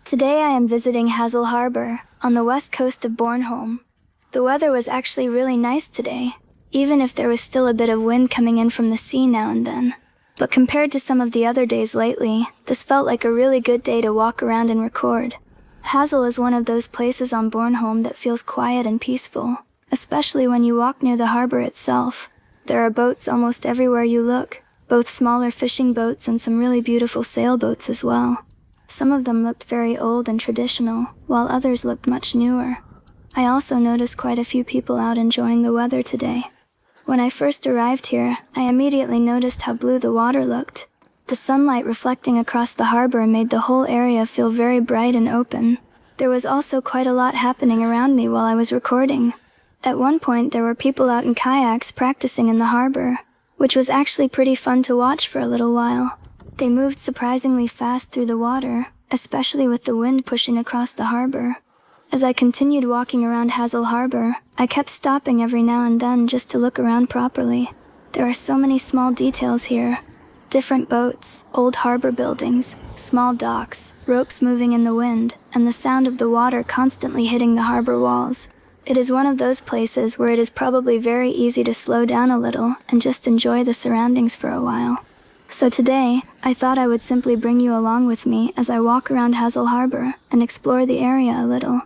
Today I am visiting Hasle Harbor, on the west coast of Bornholm. The weather was actually really nice today, even if there was still a bit of wind coming in from the sea now and then. But compared to some of the other days lately, this felt like a really good day to walk around and record. Hasle is one of those places on Bornholm that feels quiet and peaceful, especially when you walk near the harbor itself. There are boats almost everywhere you look, both smaller fishing boats and some really beautiful sailboats as well. Some of them looked very old and traditional, while others looked much newer. I also noticed quite a few people out enjoying the weather today. When I first arrived here, I immediately noticed how blue the water looked. The sunlight reflecting across the harbor made the whole area feel very bright and open. There was also quite a lot happening around me while I was recording. At one point there were people out in kayaks practicing in the harbor, which was actually pretty fun to watch for a little while. They moved surprisingly fast through the water, especially with the wind pushing across the harbor. As I continued walking around Hasle Harbor, I kept stopping every now and then just to look around properly. There are so many small details here. Different boats, old harbor buildings, small docks, ropes moving in the wind, and the sound of the water constantly hitting the harbor walls. It is one of those places where it is probably very easy to slow down a little and just enjoy the surroundings for a while. So today, I thought I would simply bring you along with me as I walk around Hasle Harbor and explore the area a little.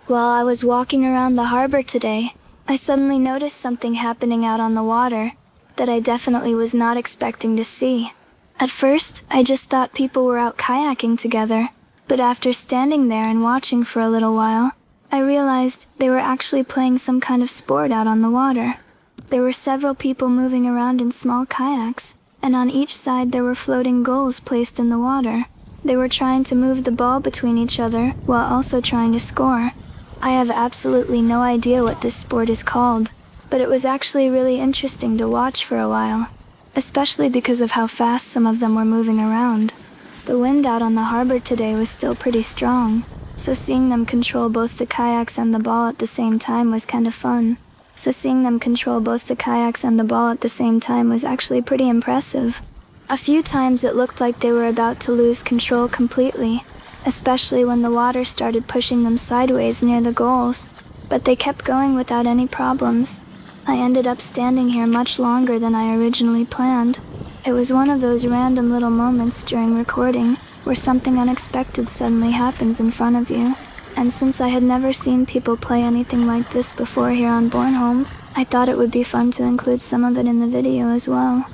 While I was walking around the harbor today, I suddenly noticed something happening out on the water that I definitely was not expecting to see. At first, I just thought people were out kayaking together, but after standing there and watching for a little while, I realized they were actually playing some kind of sport out on the water. There were several people moving around in small kayaks, and on each side there were floating goals placed in the water. They were trying to move the ball between each other while also trying to score. I have absolutely no idea what this sport is called, but it was actually really interesting to watch for a while, especially because of how fast some of them were moving around. The wind out on the harbor today was still pretty strong, so seeing them control both the kayaks and the ball at the same time was kind of fun. Was actually pretty impressive. A few times it looked like they were about to lose control completely, especially when the water started pushing them sideways near the goals, but they kept going without any problems. I ended up standing here much longer than I originally planned. It was one of those random little moments during recording where something unexpected suddenly happens in front of you, and since I had never seen people play anything like this before here on Bornholm, I thought it would be fun to include some of it in the video as well.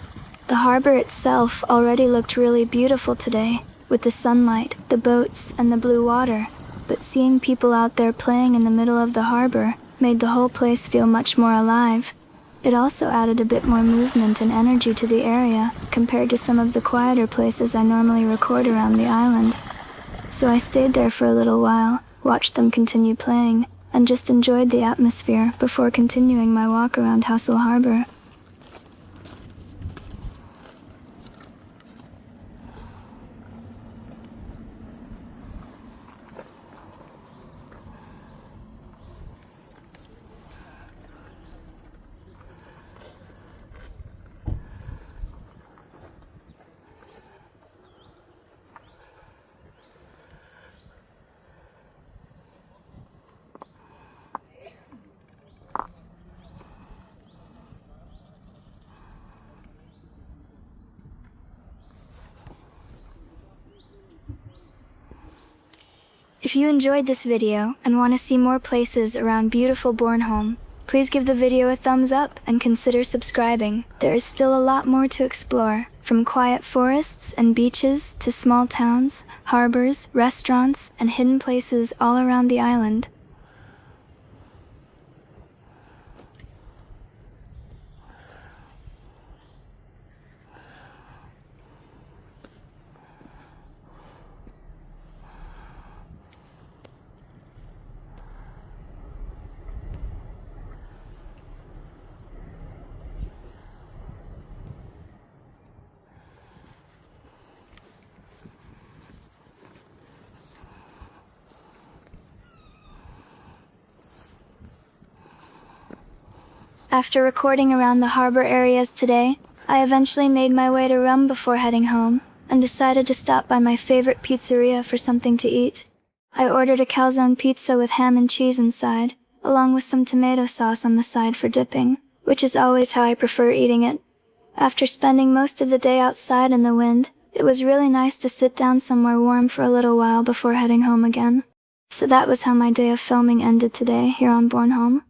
The harbor itself already looked really beautiful today, with the sunlight, the boats, and the blue water, but seeing people out there playing in the middle of the harbor made the whole place feel much more alive. It also added a bit more movement and energy to the area compared to some of the quieter places I normally record around the island. So I stayed there for a little while, watched them continue playing, and just enjoyed the atmosphere before continuing my walk around Hasle Harbor. If you enjoyed this video and want to see more places around beautiful Bornholm, please give the video a thumbs up and consider subscribing. There is still a lot more to explore, from quiet forests and beaches to small towns, harbors, restaurants, and hidden places all around the island. After recording around the harbor areas today, I eventually made my way to Rum before heading home, and decided to stop by my favorite pizzeria for something to eat. I ordered a calzone pizza with ham and cheese inside, along with some tomato sauce on the side for dipping, which is always how I prefer eating it. After spending most of the day outside in the wind, it was really nice to sit down somewhere warm for a little while before heading home again. So that was how my day of filming ended today here on Bornholm.